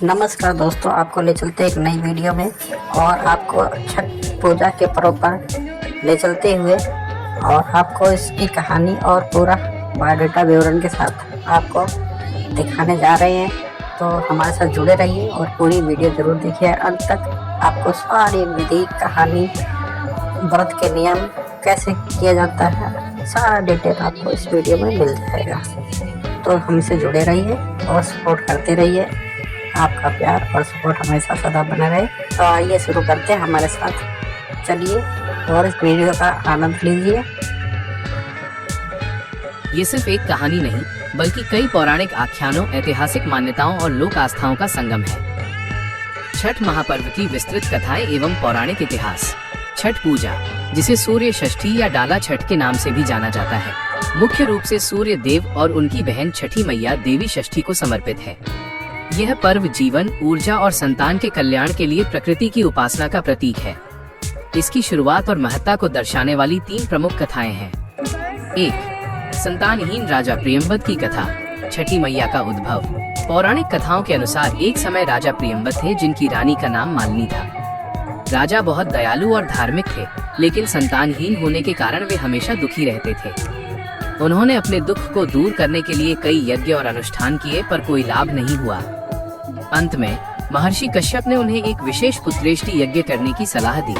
नमस्कार दोस्तों, आपको ले चलते एक नई वीडियो में और आपको छठ पूजा के पर्व पर ले चलते हुए और आपको इसकी कहानी और पूरा बायोडाटा विवरण के साथ आपको दिखाने जा रहे हैं। तो हमारे साथ जुड़े रहिए और पूरी वीडियो जरूर देखिए अंत तक। आपको सारी विधि, कहानी, व्रत के नियम कैसे किया जाता है, सारा डिटेल आपको इस वीडियो में मिल जाएगा। तो हमसे जुड़े रहिए और सपोर्ट करते रहिए। आपका प्यार और सपोर्ट हमेशा सदा बना रहे। तो आइए शुरू करते हैं हमारे साथ, चलिए और इस वीडियो का आनंद लीजिए। ये सिर्फ एक कहानी नहीं बल्कि कई पौराणिक आख्यानों, ऐतिहासिक मान्यताओं और लोक आस्थाओं का संगम है। छठ महापर्व की विस्तृत कथाएं एवं पौराणिक इतिहास। छठ पूजा, जिसे सूर्य षष्ठी या डाला छठ के नाम से भी जाना जाता है, मुख्य रूप से सूर्य देव और उनकी बहन छठी मैया देवी षष्ठी को समर्पित है। यह पर्व जीवन, ऊर्जा और संतान के कल्याण के लिए प्रकृति की उपासना का प्रतीक है। इसकी शुरुआत और महत्ता को दर्शाने वाली 3 प्रमुख कथाएं हैं। 1. संतानहीन राजा प्रियंवद की कथा, छठी मैया का उद्भव। पौराणिक कथाओं के अनुसार एक समय राजा प्रियंवद थे जिनकी रानी का नाम मालिनी था। राजा बहुत दयालु और धार्मिक थे, लेकिन संतानहीन होने के कारण वे हमेशा दुखी रहते थे। उन्होंने अपने दुख को दूर करने के लिए कई यज्ञ और अनुष्ठान किए, पर कोई लाभ नहीं हुआ। अंत में महर्षि कश्यप ने उन्हें एक विशेष पुत्रेष्टि यज्ञ करने की सलाह दी।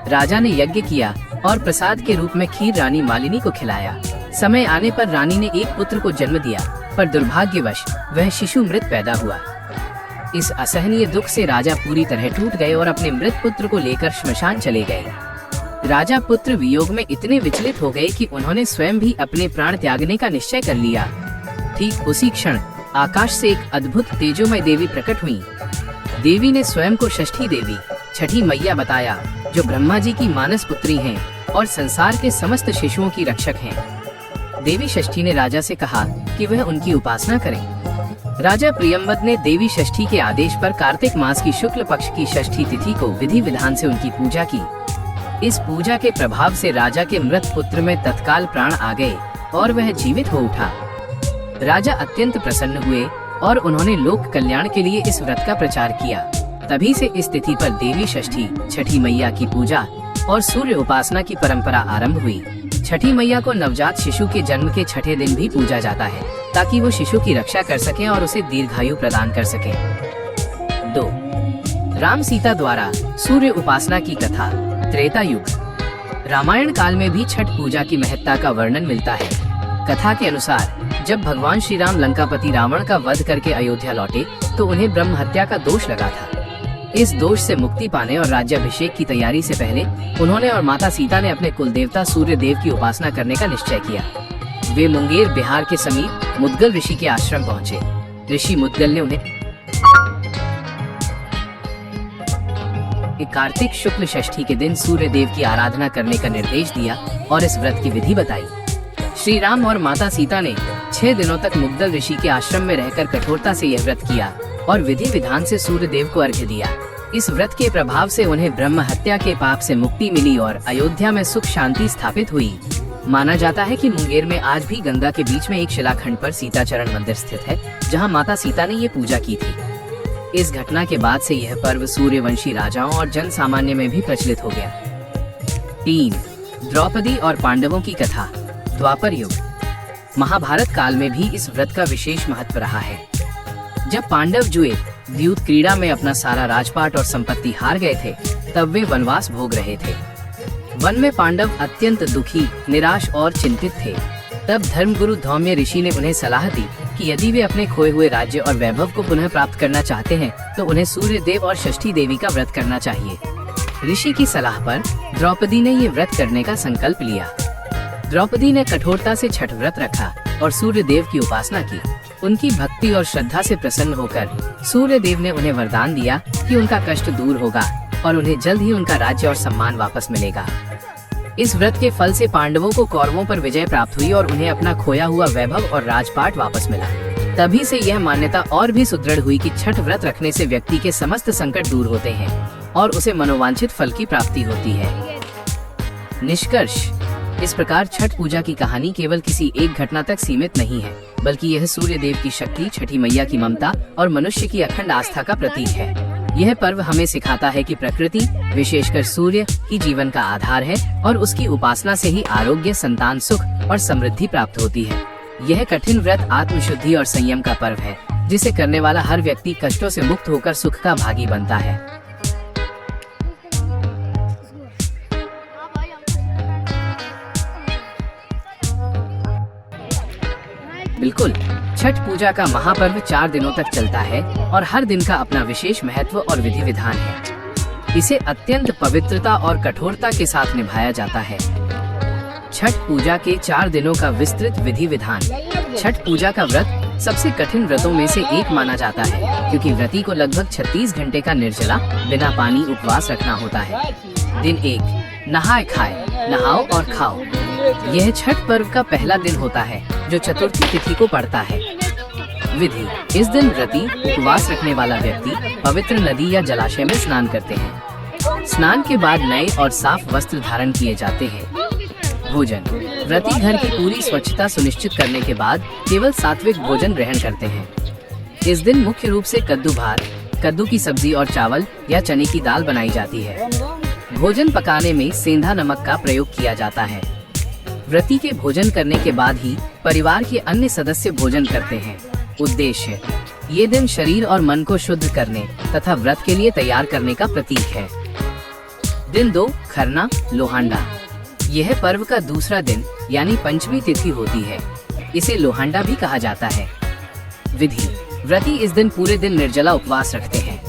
राजा ने यज्ञ किया और प्रसाद के रूप में खीर रानी मालिनी को खिलाया। समय आने पर रानी ने एक पुत्र को जन्म दिया, पर दुर्भाग्यवश वह शिशु मृत पैदा हुआ। इस असहनीय दुख से राजा पूरी तरह टूट गए और अपने मृत पुत्र को लेकर श्मशान चले गए। राजा पुत्र वियोग में इतने विचलित हो गए कि उन्होंने स्वयं भी अपने प्राण त्यागने का निश्चय कर लिया। ठीक उसी क्षण आकाश से एक अद्भुत तेजोमय देवी प्रकट हुई। देवी ने स्वयं को षष्ठी देवी, छठी मैया बताया, जो ब्रह्मा जी की मानस पुत्री हैं और संसार के समस्त शिशुओं की रक्षक हैं। देवी षष्ठी ने राजा से कहा कि वह उनकी उपासना करें। राजा प्रियंवद ने देवी षष्ठी के आदेश पर कार्तिक मास की शुक्ल पक्ष की षष्ठी तिथि को विधि विधान से उनकी पूजा की। इस पूजा के प्रभाव से राजा के मृत पुत्र में तत्काल प्राण आ गए और वह जीवित हो उठा। राजा अत्यंत प्रसन्न हुए और उन्होंने लोक कल्याण के लिए इस व्रत का प्रचार किया। तभी से इस तिथि पर देवी षष्ठी, छठी मैया की पूजा और सूर्य उपासना की परंपरा आरंभ हुई। छठी मैया को नवजात शिशु के जन्म के छठे दिन भी पूजा जाता है, ताकि वो शिशु की रक्षा कर सकें और उसे दीर्घायु प्रदान कर सकें। 2. राम सीता द्वारा सूर्य उपासना की कथा, त्रेता युग। रामायण काल में भी छठ पूजा की महत्ता का वर्णन मिलता है। कथा के अनुसार जब भगवान श्री राम लंकापति रावण का वध करके अयोध्या लौटे तो उन्हें ब्रह्म हत्या का दोष लगा था। इस दोष से मुक्ति पाने और राज्याभिषेक की तैयारी से पहले उन्होंने और माता सीता ने अपने कुल देवता सूर्य देव की उपासना करने का निश्चय किया। वे मुंगेर बिहार के समीप मुद्गल ऋषि के आश्रम पहुँचे। ऋषि मुद्गल ने उन्हें कार्तिक शुक्ल षष्ठी के दिन सूर्य देव की आराधना करने का निर्देश दिया और इस व्रत की विधि बताई। श्री राम और माता सीता ने 6 दिनों तक मुद्गल ऋषि के आश्रम में रहकर कठोरता से यह व्रत किया और विधि विधान से सूर्य देव को अर्घ्य दिया। इस व्रत के प्रभाव से उन्हें ब्रह्म हत्या के पाप से मुक्ति मिली और अयोध्या में सुख शांति स्थापित हुई। माना जाता है कि मुंगेर में आज भी गंगा के बीच में एक शिलाखंड पर सीताचरण मंदिर स्थित है, जहाँ माता सीता ने ये पूजा की थी। इस घटना के बाद से यह पर्व सूर्यवंशी राजाओं और जन सामान्य में भी प्रचलित हो गया। 3. द्रौपदी और पांडवों की कथा, द्वापर युग। महाभारत काल में भी इस व्रत का विशेष महत्व रहा है। जब पांडव जुए द्यूत क्रीड़ा में अपना सारा राजपाट और संपत्ति हार गए थे, तब वे वनवास भोग रहे थे। वन में पांडव अत्यंत दुखी, निराश और चिंतित थे। तब धर्मगुरु धौम्य ऋषि ने उन्हें सलाह दी कि यदि वे अपने खोए हुए राज्य और वैभव को पुनः प्राप्त करना चाहते हैं तो उन्हें सूर्य देव और षष्ठी देवी का व्रत करना चाहिए। ऋषि की सलाह पर द्रौपदी ने ये व्रत करने का संकल्प लिया। द्रौपदी ने कठोरता से छठ व्रत रखा और सूर्य देव की उपासना की। उनकी भक्ति और श्रद्धा से प्रसन्न होकर सूर्य देव ने उन्हें वरदान दिया कि उनका कष्ट दूर होगा और उन्हें जल्द ही उनका राज्य और सम्मान वापस मिलेगा। इस व्रत के फल से पांडवों को कौरवों पर विजय प्राप्त हुई और उन्हें अपना खोया हुआ वैभव और राजपाट वापस मिला। तभी से यह मान्यता और भी सुदृढ़ हुई कि छठ व्रत रखने से व्यक्ति के समस्त संकट दूर होते हैं और उसे मनोवांछित फल की प्राप्ति होती है। निष्कर्ष, इस प्रकार छठ पूजा की कहानी केवल किसी एक घटना तक सीमित नहीं है, बल्कि यह सूर्य देव की शक्ति, छठी मैया की ममता और मनुष्य की अखंड आस्था का प्रतीक है। यह पर्व हमें सिखाता है कि प्रकृति, विशेषकर सूर्य, ही जीवन का आधार है और उसकी उपासना से ही आरोग्य, संतान, सुख और समृद्धि प्राप्त होती है। यह कठिन व्रत आत्मशुद्धि और संयम का पर्व है, जिसे करने वाला हर व्यक्ति कष्टों से मुक्त होकर सुख का भागी बनता है। बिल्कुल, छठ पूजा का महापर्व 4 दिनों तक चलता है और हर दिन का अपना विशेष महत्व और विधि विधान है। इसे अत्यंत पवित्रता और कठोरता के साथ निभाया जाता है। छठ पूजा के 4 दिनों का विस्तृत विधि विधान। छठ पूजा का व्रत सबसे कठिन व्रतों में से एक माना जाता है, क्योंकि व्रती को लगभग 36 घंटे का निर्जला बिना पानी उपवास रखना होता है। दिन 1, नहाए खाए, नहाओ और खाओ। यह छठ पर्व का पहला दिन होता है, जो चतुर्थी तिथि को पड़ता है। विधि: इस दिन व्रती, उपवास रखने वाला व्यक्ति पवित्र नदी या जलाशय में स्नान करते हैं। स्नान के बाद नए और साफ वस्त्र धारण किए जाते हैं। भोजन: व्रती घर की पूरी स्वच्छता सुनिश्चित करने के बाद केवल सात्विक भोजन ग्रहण करते हैं। इस दिन मुख्य रूप से कद्दू भात, कद्दू की सब्जी और चावल या चने की दाल बनाई जाती है। भोजन पकाने में सेंधा नमक का प्रयोग किया जाता है। व्रती के भोजन करने के बाद ही परिवार के अन्य सदस्य भोजन करते हैं। उद्देश्य: ये दिन शरीर और मन को शुद्ध करने तथा व्रत के लिए तैयार करने का प्रतीक है। दिन 2, खरना, लोहांडा। यह पर्व का दूसरा दिन यानी पंचमी तिथि होती है। इसे लोहांडा भी कहा जाता है। विधि: व्रती इस दिन पूरे दिन निर्जला उपवास रखते हैं।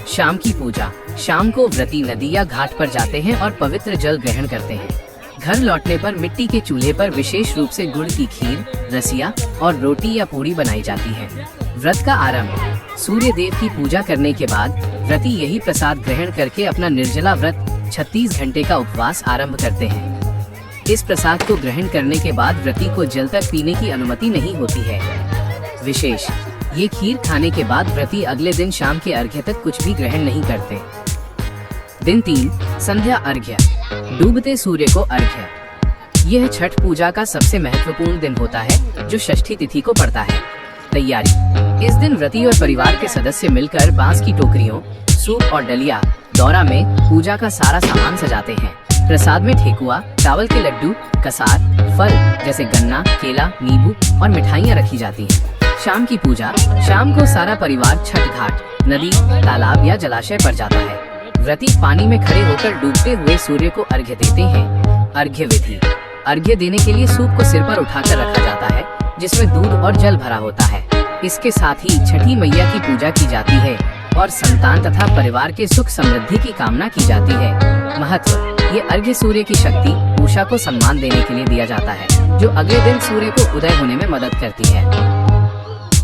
शाम की पूजा: शाम को व्रती नदी या घाट पर जाते हैं और पवित्र जल ग्रहण करते हैं। घर लौटने पर मिट्टी के चूल्हे पर विशेष रूप से गुड़ की खीर, रसिया और रोटी या पूड़ी बनाई जाती है। व्रत का आरंभ: सूर्य देव की पूजा करने के बाद व्रती यही प्रसाद ग्रहण करके अपना निर्जला व्रत 36 घंटे का उपवास आरंभ करते हैं। इस प्रसाद को ग्रहण करने के बाद व्रती को जल तक पीने की अनुमति नहीं होती है। विशेष: ये खीर खाने के बाद व्रती अगले दिन शाम के अर्घ्य तक कुछ भी ग्रहण नहीं करते। दिन 3, संध्या अर्घ्य, डूबते सूर्य को अर्घ्य। यह छठ पूजा का सबसे महत्वपूर्ण दिन होता है, जो षष्ठी तिथि को पड़ता है। तैयारी: इस दिन व्रती और परिवार के सदस्य मिलकर बांस की टोकरियों, सूप और डलिया, दौरा में पूजा का सारा सामान सजाते हैं। प्रसाद में ठेकुआ, चावल के लड्डू, कसार, फल जैसे गन्ना, केला, नींबू और मिठाइयाँ रखी जाती हैं। शाम की पूजा: शाम को सारा परिवार छठ घाट, नदी, तालाब या जलाशय पर जाता है। व्रती पानी में खड़े होकर डूबते हुए सूर्य को अर्घ्य देते हैं। अर्घ्य विधि: अर्घ्य देने के लिए सूप को सिर पर उठाकर रखा जाता है, जिसमें दूध और जल भरा होता है। इसके साथ ही छठी मैया की पूजा की जाती है और संतान तथा परिवार के सुख समृद्धि की कामना की जाती है। महत्व: ये अर्घ्य सूर्य की शक्ति, उषा को सम्मान देने के लिए दिया जाता है, जो अगले दिन सूर्य को उदय होने में मदद करती है।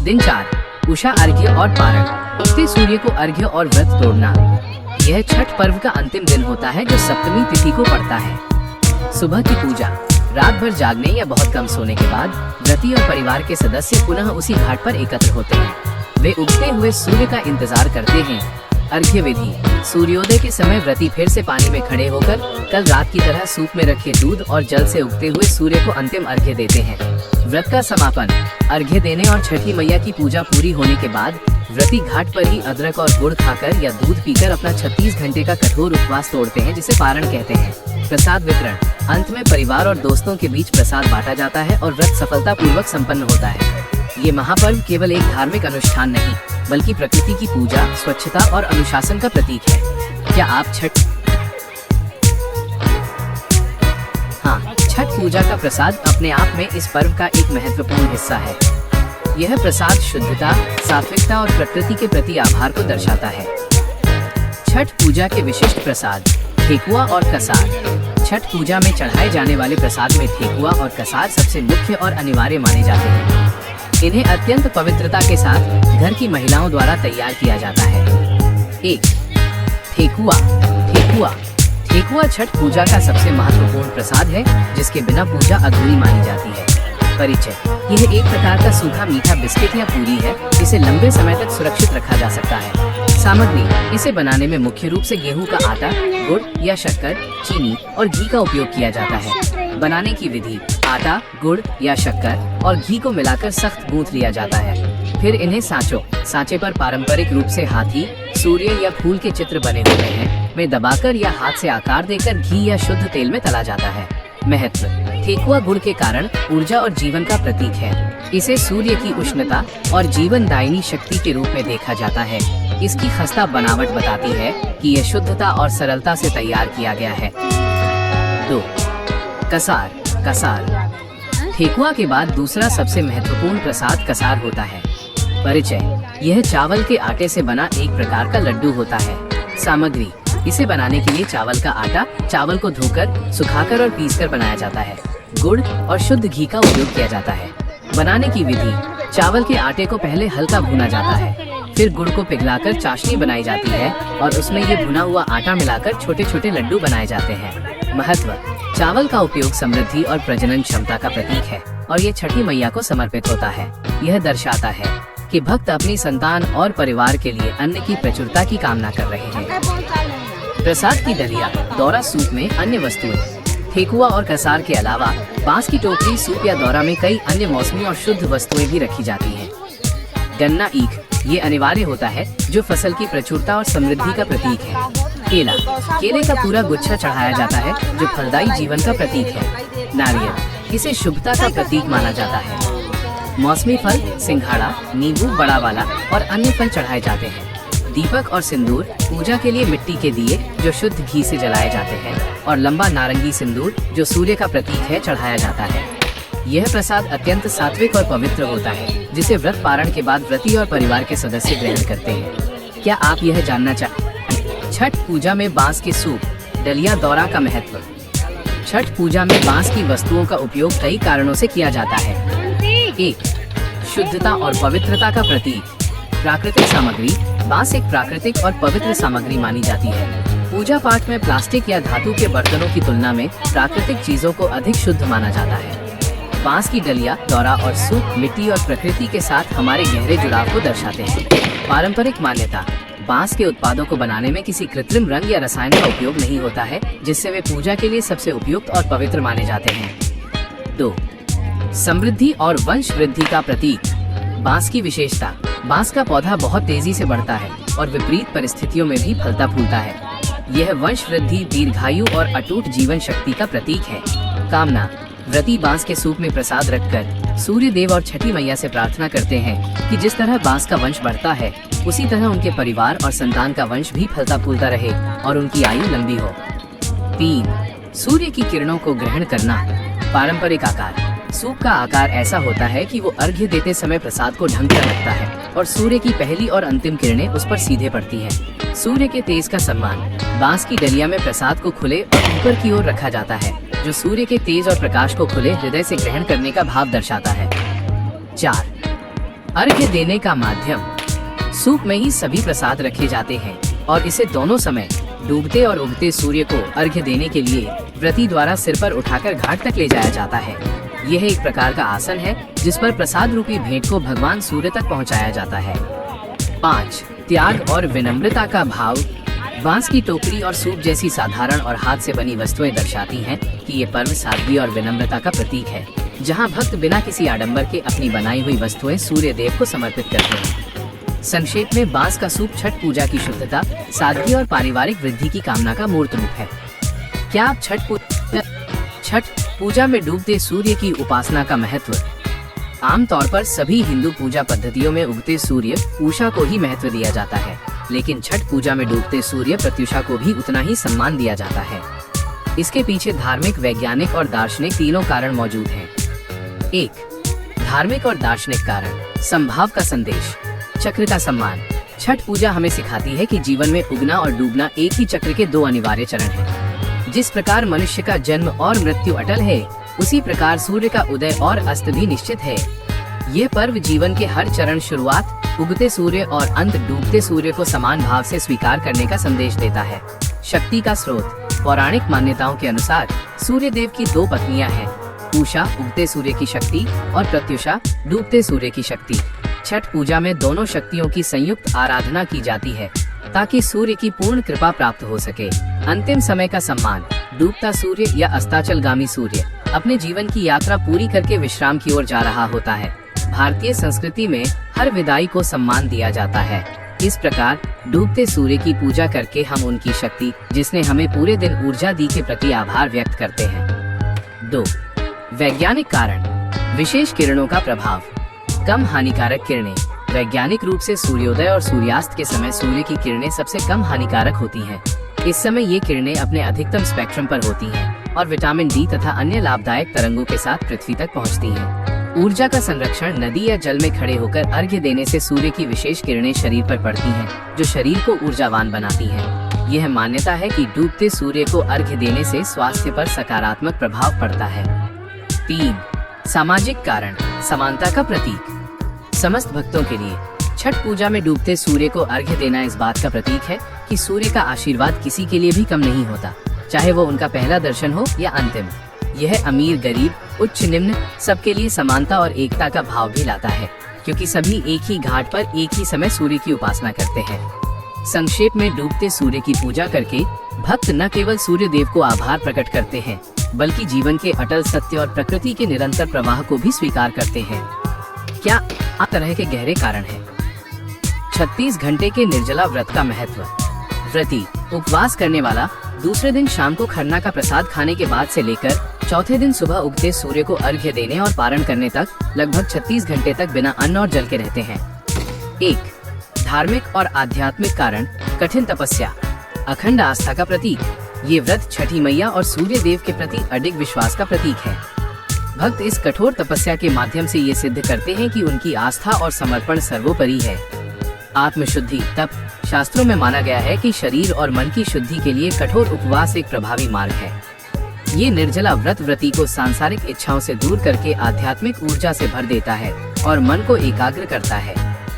दिन 4, उषा अर्घ्य और पारण। उगते सूर्य को अर्घ्य और व्रत तोड़ना। यह छठ पर्व का अंतिम दिन होता है, जो सप्तमी तिथि को पड़ता है। सुबह की पूजा: रात भर जागने या बहुत कम सोने के बाद व्रती और परिवार के सदस्य पुनः उसी घाट पर एकत्र होते हैं। वे उगते हुए सूर्य का इंतजार करते हैं। अर्घ्य विधि: सूर्योदय के समय व्रती फिर से पानी में खड़े होकर कल रात की तरह सूप में रखे दूध और जल से उगते हुए सूर्य को अंतिम अर्घ्य देते हैं। व्रत का समापन: अर्घ्य देने और छठी मैया की पूजा पूरी होने के बाद व्रती घाट पर ही अदरक और गुड़ खाकर या दूध पीकर अपना 36 घंटे का कठोर उपवास तोड़ते हैं, जिसे पारण कहते हैं। प्रसाद वितरण: अंत में परिवार और दोस्तों के बीच प्रसाद बांटा जाता है और व्रत सफलता पूर्वक संपन्न होता है। ये महापर्व केवल एक धार्मिक अनुष्ठान नहीं, बल्कि प्रकृति की पूजा, स्वच्छता और अनुशासन का प्रतीक है। क्या आप छठ पूजा का प्रसाद अपने आप में इस पर्व का एक महत्वपूर्ण हिस्सा है। यह प्रसाद शुद्धता, सात्विकता और प्रकृति के प्रति आभार को दर्शाता है। छठ पूजा के विशिष्ट प्रसाद: ठेकुआ और कसार। छठ पूजा में चढ़ाए जाने वाले प्रसाद में ठेकुआ और कसार सबसे मुख्य और अनिवार्य माने जाते हैं। इन्हें अत्यंत पवित्रता के साथ घर की महिलाओं द्वारा तैयार किया जाता है। 1. ठेकुआ। ठेकुआ छठ पूजा का सबसे महत्वपूर्ण प्रसाद है, जिसके बिना पूजा अधूरी मानी जाती है। परिचय: यह एक प्रकार का सूखा मीठा बिस्किट या पूरी है, जिसे लंबे समय तक सुरक्षित रखा जा सकता है। सामग्री। इसे बनाने में मुख्य रूप से गेहूं का आटा, गुड़ या शक्कर, चीनी और घी का उपयोग किया जाता है। बनाने की विधि। आटा, गुड़ या शक्कर और घी को मिलाकर सख्त गूंथ लिया जाता है। फिर इन्हें सांचे पर पारंपरिक रूप से हाथी, सूर्य या फूल के चित्र बने हुए हैं में दबाकर या हाथ से आकार देकर घी या शुद्ध तेल में तला जाता है। महत्व। ठेकुआ गुड़ के कारण ऊर्जा और जीवन का प्रतीक है। इसे सूर्य की उष्णता और जीवन दायिनी शक्ति के रूप में देखा जाता है। इसकी खस्ता बनावट बताती है कि यह शुद्धता और सरलता से तैयार किया गया है। 2. कसार। ठेकुआ के बाद दूसरा सबसे महत्वपूर्ण प्रसाद कसार होता है। परिचय। यह चावल के आटे से बना एक प्रकार का लड्डू होता है। सामग्री। इसे बनाने के लिए चावल का आटा, चावल को धोकर, सुखाकर और पीसकर बनाया जाता है। गुड़ और शुद्ध घी का उपयोग किया जाता है। बनाने की विधि। चावल के आटे को पहले हल्का भुना जाता है, फिर गुड़ को पिघलाकर चाशनी बनाई जाती है और उसमें ये भुना हुआ आटा मिलाकर छोटे छोटे लड्डू बनाए जाते हैं। महत्व। चावल का उपयोग समृद्धि और प्रजनन क्षमता का प्रतीक है और ये छठी मैया को समर्पित होता है। यह दर्शाता है कि भक्त अपनी संतान और परिवार के लिए अन्न की प्रचुरता की कामना कर रहे हैं। प्रसाद की डलिया, दौरा, सूप में अन्य वस्तुएं। ठेकुआ और कसार के अलावा बांस की टोकरी, सूप या दौरा में कई अन्य मौसमी और शुद्ध वस्तुएं भी रखी जाती हैं। गन्ना ईख, ये अनिवार्य होता है जो फसल की प्रचुरता और समृद्धि का प्रतीक है। केले का पूरा गुच्छा चढ़ाया जाता है जो फलदायी जीवन का प्रतीक है। नारियल, इसे शुभता का प्रतीक माना जाता है। मौसमी फल, सिंघाड़ा, नींबू, बड़ा वाला और अन्य फल चढ़ाए जाते हैं। दीपक और सिंदूर, पूजा के लिए मिट्टी के दिए जो शुद्ध घी से जलाए जाते हैं और लंबा नारंगी सिंदूर जो सूर्य का प्रतीक है चढ़ाया जाता है। यह प्रसाद अत्यंत सात्विक और पवित्र होता है जिसे व्रत पारण के बाद व्रती और परिवार के सदस्य ग्रहण करते हैं। क्या आप यह जानना चाहते हैं? छठ पूजा में बांस के सूप, डलिया, दौरा का महत्व। छठ पूजा में बांस की वस्तुओं का उपयोग कई कारणों से किया जाता है। 1. शुद्धता और पवित्रता का प्रतीक। प्राकृतिक सामग्री। बांस एक प्राकृतिक और पवित्र सामग्री मानी जाती है। पूजा पाठ में प्लास्टिक या धातु के बर्तनों की तुलना में प्राकृतिक चीजों को अधिक शुद्ध माना जाता है। बांस की डलिया, दौरा और सूप मिट्टी और प्रकृति के साथ हमारे गहरे जुड़ाव को दर्शाते हैं। पारंपरिक मान्यता। बांस के उत्पादों को बनाने में किसी कृत्रिम रंग या रसायन का उपयोग नहीं होता है, जिससे वे पूजा के लिए सबसे उपयुक्त और पवित्र माने जाते हैं। 2. समृद्धि और वंश वृद्धि का प्रतीक। बांस की विशेषता। बांस का पौधा बहुत तेजी से बढ़ता है और विपरीत परिस्थितियों में भी फलता फूलता है। यह वंश वृद्धि, दीर्घायु और अटूट जीवन शक्ति का प्रतीक है। कामना। व्रती बांस के सूप में प्रसाद रखकर सूर्य देव और छठी मैया से प्रार्थना करते हैं कि जिस तरह बांस का वंश बढ़ता है उसी तरह उनके परिवार और संतान का वंश भी फलता फूलता रहे और उनकी आयु लंबी हो। 3. सूर्य की किरणों को ग्रहण करना। पारंपरिक आकार। सूप का आकार ऐसा होता है कि वो अर्घ्य देते समय प्रसाद को ढंक कर रखता है और सूर्य की पहली और अंतिम किरणें उस पर सीधे पड़ती हैं। सूर्य के तेज का सम्मान। बांस की डलिया में प्रसाद को खुले और ऊपर की ओर रखा जाता है जो सूर्य के तेज और प्रकाश को खुले हृदय से ग्रहण करने का भाव दर्शाता है। 4. अर्घ्य देने का माध्यम। सूप में ही सभी प्रसाद रखे जाते हैं और इसे दोनों समय डूबते और उगते सूर्य को अर्घ्य देने के लिए व्रती द्वारा सिर पर उठाकर घाट तक ले जाया जाता है। यह एक प्रकार का आसन है जिस पर प्रसाद रूपी भेंट को भगवान सूर्य तक पहुंचाया जाता है। 5. त्याग और विनम्रता का भाव। बांस की टोकरी और सूप जैसी साधारण और हाथ से बनी वस्तुएं दर्शाती हैं कि ये पर्व सादगी और विनम्रता का प्रतीक है, जहां भक्त बिना किसी आडंबर के अपनी बनाई हुई वस्तुएं सूर्य देव को समर्पित करते हैं। संक्षेप में, बांस का सूप छठ पूजा की शुद्धता, सादगी और पारिवारिक वृद्धि की कामना का मूर्त रूप है। क्या आप छठ पूजा में डूबते सूर्य की उपासना का महत्व। आमतौर पर सभी हिंदू पूजा पद्धतियों में उगते सूर्य उषा को ही महत्व दिया जाता है, लेकिन छठ पूजा में डूबते सूर्य प्रत्युषा को भी उतना ही सम्मान दिया जाता है। इसके पीछे धार्मिक, वैज्ञानिक और दार्शनिक तीनों कारण मौजूद हैं। 1. धार्मिक और दार्शनिक कारण। संभाव का संदेश। चक्र का सम्मान। छठ पूजा हमें सिखाती है कि जीवन में उगना और डूबना एक ही चक्र के 2 अनिवार्य चरण हैं। जिस प्रकार मनुष्य का जन्म और मृत्यु अटल है, उसी प्रकार सूर्य का उदय और अस्त भी निश्चित है। ये पर्व जीवन के हर चरण, शुरुआत उगते सूर्य और अंत डूबते सूर्य को समान भाव से स्वीकार करने का संदेश देता है। शक्ति का स्रोत। पौराणिक मान्यताओं के अनुसार सूर्य देव की 2 पत्नियां हैं, उषा उगते सूर्य की शक्ति और प्रत्युषा डूबते सूर्य की शक्ति। छठ पूजा में दोनों शक्तियों की संयुक्त आराधना की जाती है ताकि सूर्य की पूर्ण कृपा प्राप्त हो सके। अंतिम समय का सम्मान। डूबता सूर्य या अस्ताचलगामी सूर्य अपने जीवन की यात्रा पूरी करके विश्राम की ओर जा रहा होता है। भारतीय संस्कृति में हर विदाई को सम्मान दिया जाता है। इस प्रकार डूबते सूर्य की पूजा करके हम उनकी शक्ति, जिसने हमें पूरे दिन ऊर्जा दी, के प्रति आभार व्यक्त करते हैं। 2. वैज्ञानिक कारण। विशेष किरणों का प्रभाव। कम हानिकारक किरणें। वैज्ञानिक रूप से सूर्योदय और सूर्यास्त के समय सूर्य की किरणें सबसे कम हानिकारक होती हैं। इस समय ये किरणें अपने अधिकतम स्पेक्ट्रम पर होती हैं और विटामिन डी तथा अन्य लाभदायक तरंगों के साथ पृथ्वी तक पहुंचती हैं। ऊर्जा का संरक्षण। नदी या जल में खड़े होकर अर्घ्य देने से सूर्य की विशेष किरणें शरीर पर पड़ती हैं, जो शरीर को ऊर्जावान बनाती हैं। यह मान्यता है कि डूबते सूर्य को अर्घ्य देने से स्वास्थ्य पर सकारात्मक प्रभाव पड़ता है। 3. सामाजिक कारण। समानता का प्रतीक। समस्त भक्तों के लिए छठ पूजा में डूबते सूर्य को अर्घ्य देना इस बात का प्रतीक है कि सूर्य का आशीर्वाद किसी के लिए भी कम नहीं होता, चाहे वो उनका पहला दर्शन हो या अंतिम। यह अमीर गरीब, उच्च निम्न सबके लिए समानता और एकता का भाव भी लाता है, क्योंकि सभी एक ही घाट पर एक ही समय सूर्य की उपासना करते हैं। संक्षेप में, डूबते सूर्य की पूजा करके भक्त न केवल सूर्य देव को आभार प्रकट करते हैं, बल्कि जीवन के अटल सत्य और प्रकृति के निरंतर प्रवाह को भी स्वीकार करते हैं। क्या आ तरह के गहरे कारण हैं? 36 घंटे के निर्जला व्रत का महत्व। व्रती, उपवास करने वाला, दूसरे दिन शाम को खरना का प्रसाद खाने के बाद से लेकर चौथे दिन सुबह उगते सूर्य को अर्घ्य देने और पारण करने तक लगभग 36 घंटे तक बिना अन्न और जल के रहते हैं। 1. धार्मिक और आध्यात्मिक कारण। कठिन तपस्या, अखंड आस्था का प्रतीक। ये व्रत छठी मैया और सूर्य देव के प्रति अडिग विश्वास का प्रतीक है। भक्त इस कठोर तपस्या के माध्यम से ये सिद्ध करते हैं कि उनकी आस्था और समर्पण सर्वोपरि है। आत्मशुद्धि, तप। शास्त्रों में माना गया है कि शरीर और मन की शुद्धि के लिए कठोर उपवास एक प्रभावी मार्ग है। ये निर्जला व्रत व्रती को सांसारिक इच्छाओं से दूर करके आध्यात्मिक ऊर्जा से भर देता है और मन को एकाग्र करता है।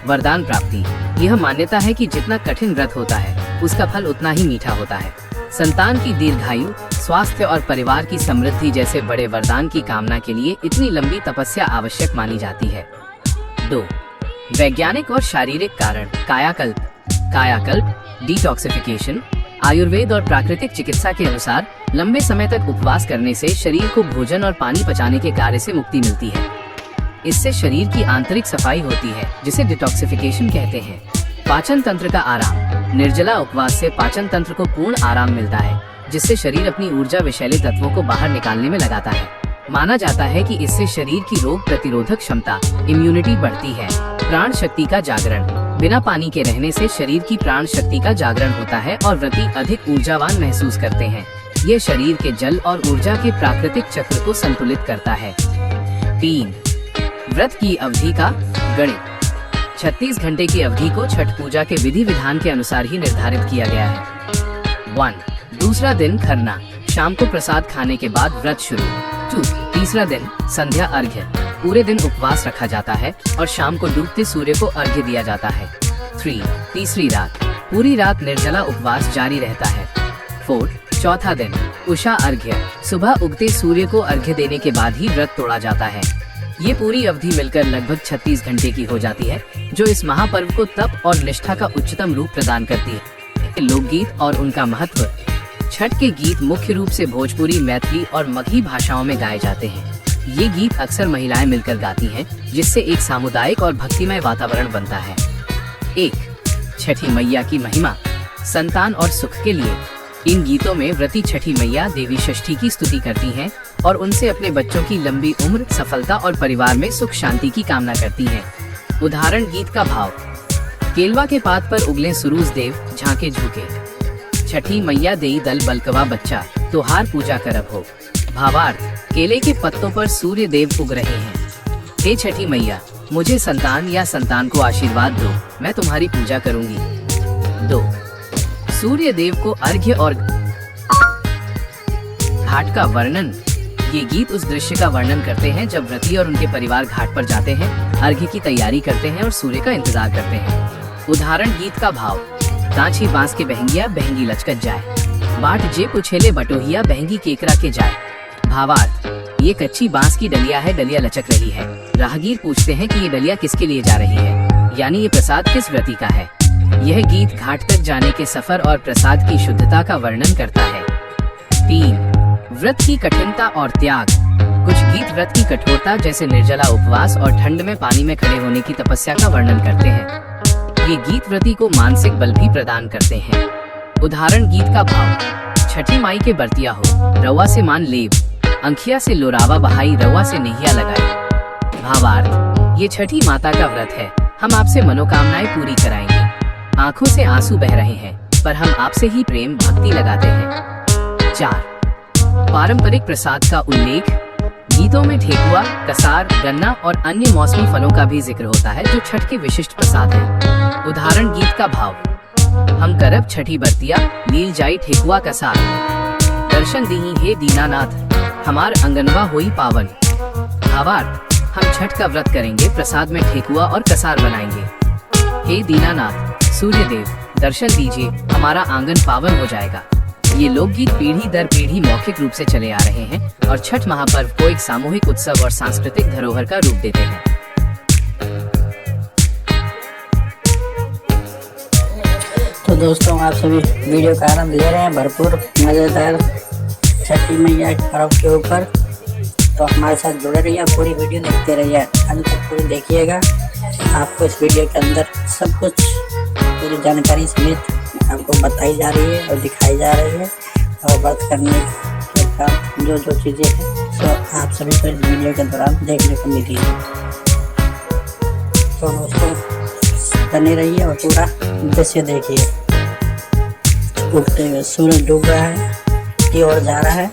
वरदान प्राप्ति। यह मान्यता है कि जितना कठिन व्रत होता है, उसका फल उतना ही मीठा होता है। संतान की दीर्घायु, स्वास्थ्य और परिवार की समृद्धि जैसे बड़े वरदान की कामना के लिए इतनी लंबी तपस्या आवश्यक मानी जाती है। 2. वैज्ञानिक और शारीरिक कारण। कायाकल्प। कायाकल्प, डिटॉक्सिफिकेशन। आयुर्वेद और प्राकृतिक चिकित्सा के अनुसार लंबे समय तक उपवास करने से शरीर को भोजन और पानी पचाने के कार्य से मुक्ति मिलती है। इससे शरीर की आंतरिक सफाई होती है, जिसे डिटॉक्सिफिकेशन कहते हैं। पाचन तंत्र का आराम। निर्जला उपवास से पाचन तंत्र को पूर्ण आराम मिलता है, जिससे शरीर अपनी ऊर्जा विषैले तत्वों को बाहर निकालने में लगाता है। माना जाता है कि इससे शरीर की रोग प्रतिरोधक क्षमता, इम्यूनिटी बढ़ती है। प्राण शक्ति का जागरण। बिना पानी के रहने से शरीर की प्राण शक्ति का जागरण होता है और व्रती अधिक ऊर्जावान महसूस करते हैं। यह शरीर के जल और ऊर्जा के प्राकृतिक चक्र को संतुलित करता है। 3. व्रत की अवधि का गणित। 36 घंटे की अवधि को छठ पूजा के विधि विधान के अनुसार ही निर्धारित किया गया है। 1. दूसरा दिन खरना। शाम को प्रसाद खाने के बाद व्रत शुरू। 2. तीसरा दिन संध्या अर्घ्य। पूरे दिन उपवास रखा जाता है और शाम को डूबते सूर्य को अर्घ्य दिया जाता है। 3. तीसरी रात। पूरी रात निर्जला उपवास जारी रहता है। 4. चौथा दिन उषा अर्घ्य। सुबह उगते सूर्य को अर्घ्य देने के बाद ही व्रत तोड़ा जाता है। ये पूरी अवधि मिलकर लगभग 36 घंटे की हो जाती है, जो इस महापर्व को तप और निष्ठा का उच्चतम रूप प्रदान करती है। लोकगीत और उनका महत्व। छठ के गीत मुख्य रूप से भोजपुरी, मैथिली और मगही भाषाओं में गाए जाते हैं। ये गीत अक्सर महिलाएं मिलकर गाती हैं, जिससे एक सामुदायिक और भक्तिमय वातावरण बनता है। 1. छठी मैया की महिमा। संतान और सुख के लिए। इन गीतों में व्रती छठी मैया देवी षष्ठी की स्तुति करती हैं और उनसे अपने बच्चों की लंबी उम्र, सफलता और परिवार में सुख शांति की कामना करती हैं। उदाहरण गीत का भाव। केलवा के पात पर उगले सुरूज देव झांके झुके। छठी मैया देई दल बलकवा बच्चा, तोहार पूजा करब हो। भावार्थ। केले के पत्तों पर सूर्य देव उग रहे हैं। हे छठी मैया, मुझे संतान या संतान को आशीर्वाद दो, मैं तुम्हारी पूजा करूंगी। 2. सूर्य देव को अर्घ्य और घाट का वर्णन। ये गीत उस दृश्य का वर्णन करते हैं जब व्रती और उनके परिवार घाट पर जाते हैं, अर्घ्य की तैयारी करते हैं और सूर्य का इंतजार करते हैं। उदाहरण गीत का भाव। कांची बांस के बहंगिया बहंगी लचकत जाए, बाट जे पुछेले बटोहिया बहंगी केकरा के जाए। भावार्थ। ये कच्ची बांस की डलिया है, डलिया लचक रही है। राहगीर पूछते हैं कि ये डलिया किसके लिए जा रही है, यानी ये प्रसाद किस व्रती का है। यह गीत घाट तक जाने के सफर और प्रसाद की शुद्धता का वर्णन करता है। 3. व्रत की कठिनता और त्याग। कुछ गीत व्रत की कठोरता जैसे निर्जला उपवास और ठंड में पानी में खड़े होने की तपस्या का वर्णन करते हैं। ये गीत व्रती को मानसिक बल भी प्रदान करते हैं। उदाहरण गीत का भाव। छठी माई के बरतिया हो, रवा से मान लेब, अंखिया से लोरावा बहाई, रवा से नैया लगाई। भावार्थ, ये छठी माता का व्रत है, हम आपसे मनोकामनाएं पूरी कराएंगे। आंखों से आंसू बह रहे हैं, पर हम आपसे ही प्रेम भक्ति लगाते हैं। 4. पारंपरिक प्रसाद का उल्लेख। गीतों में ठेकुआ, कसार, गन्ना और अन्य मौसमी फलों का भी जिक्र होता है जो छठ के विशिष्ट प्रसाद हैं। उदाहरण गीत का भाव। हम करब छठी बरतिया, लील जाई ठेकुआ कसार। दर्शन दीही हे दीनानाथ, हमार अंगनवा होई पावन। भावार्थ, हम छठ का व्रत करेंगे, प्रसाद में ठेकुआ और कसार बनाएंगे। हे दीनानाथ, सूर्य देव, दर्शन दीजिए, हमारा आंगन पावन हो जाएगा। ये लोकगीत पीढ़ी दर पीढ़ी मौखिक रूप से चले आ रहे हैं और छठ महापर्व को एक सामूहिक उत्सव और सांस्कृतिक धरोहर का रूप देते हैं। तो दोस्तों, आप सभी वीडियो का आनंद ले रहे हैं, भरपूर मज़ेदार छठी मैया पर्व के ऊपर। तो हमारे साथ जुड़े रहिए, पूरी वीडियो देखते रहिए, अंत तक पूरी देखिएगा। आपको इस वीडियो के अंदर सब कुछ पूरी जानकारी समेत आपको बताई जा रही है और दिखाई जा रही है, और व्रत करने के काम जो चीज़ें हैं सब आप सभी को इस वीडियो के दौरान देखने को मिली है। तो दोस्तों, बने रहिए और पूरा दृश्य देखिए। उगते हुए सूरज डूब रहा है, की ओर जा रहा है।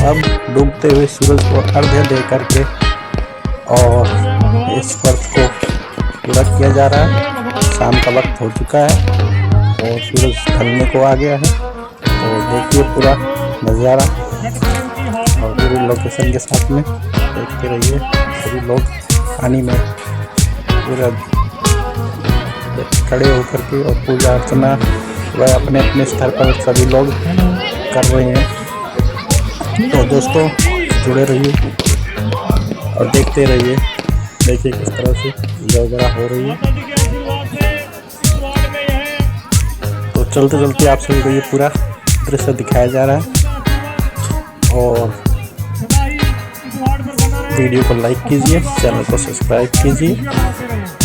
अब डूबते हुए सूरज को अर्घ्य दे करके और इस व्रत को पूरा किया जा रहा है। शाम का वक्त हो चुका है और सूरज ढलने को आ गया है। तो देखिए पूरा नज़ारा और पूरी लोकेशन के साथ में देखते रहिए। सभी लोग पानी में पूरा खड़े होकर के और पूजा अर्चना वह अपने अपने स्तर पर सभी लोग कर रहे हैं। तो दोस्तों जुड़े रहिए और देखते रहिए। देखिए किस तरह से पूजा वगैरह हो रही है। तो चलते चलते आप सभी को ये पूरा दृश्य दिखाया जा रहा है। और वीडियो को लाइक कीजिए, चैनल को सब्सक्राइब कीजिए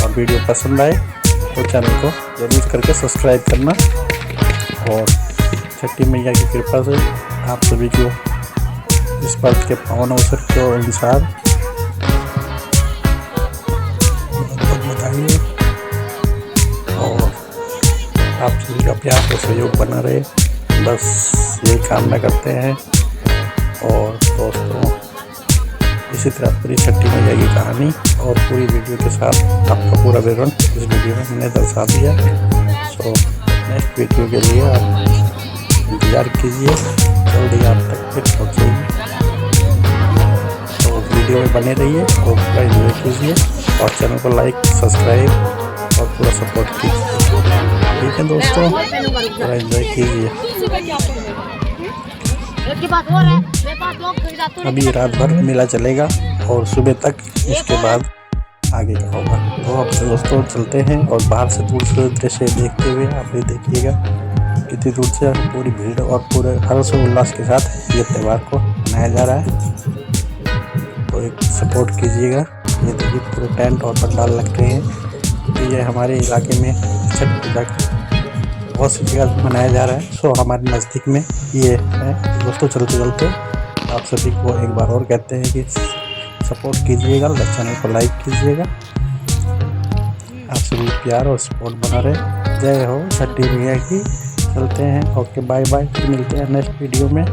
और वीडियो पसंद आए तो चैनल को जरूर करके सब्सक्राइब करना। और छठी मैया की कृपा से आप सभी को इस व्रत के पावन अवसर के अनुसार बहुत बधाई है। और आप सभी का प्यार और सहयोग बना रहे, बस यही कामना करते हैं। और दोस्तों इसी तरह पूरी छठी मैया की कहानी और पूरी वीडियो के साथ आपका पूरा विवरण इस वीडियो में हमने दर्शा दिया। सो नेक्स्ट वीडियो के लिए आप इंतज़ार कीजिए, जल्दी आप तक फिर पहुँचेगी। तो वीडियो में बने रहिए और पूरा एंजॉय कीजिए और चैनल को लाइक सब्सक्राइब और पूरा सपोर्ट कीजिए। ठीक है दोस्तों, पूरा एंजॉय कीजिए। अभी रात भर मेला चलेगा और सुबह तक इसके बाद आगे का होगा। तो अब दोस्तों चलते हैं और बाहर से दूर से दृश्य देखते हुए आप भी देखिएगा कितनी दूर से पूरी भीड़ और पूरे हर्ष उल्लास के साथ ये त्यौहार को मनाया जा रहा है। तो एक सपोर्ट कीजिएगा। ये देखिए पूरे टेंट और पंडाल लग रहे हैं। तो ये हमारे इलाके में छठ पूजा बहुत सी जगह मनाया जा रहा है। सो हमारे नज़दीक में ये है। दोस्तों चलते चलते आप सभी को एक बार और कहते हैं कि सपोर्ट कीजिएगा, चैनल को लाइक कीजिएगा। आप सभी प्यार और सपोर्ट बना रहे। जय हो छठी मैया की। चलते हैं, ओके बाय बाय, फिर मिलते हैं नेक्स्ट वीडियो में।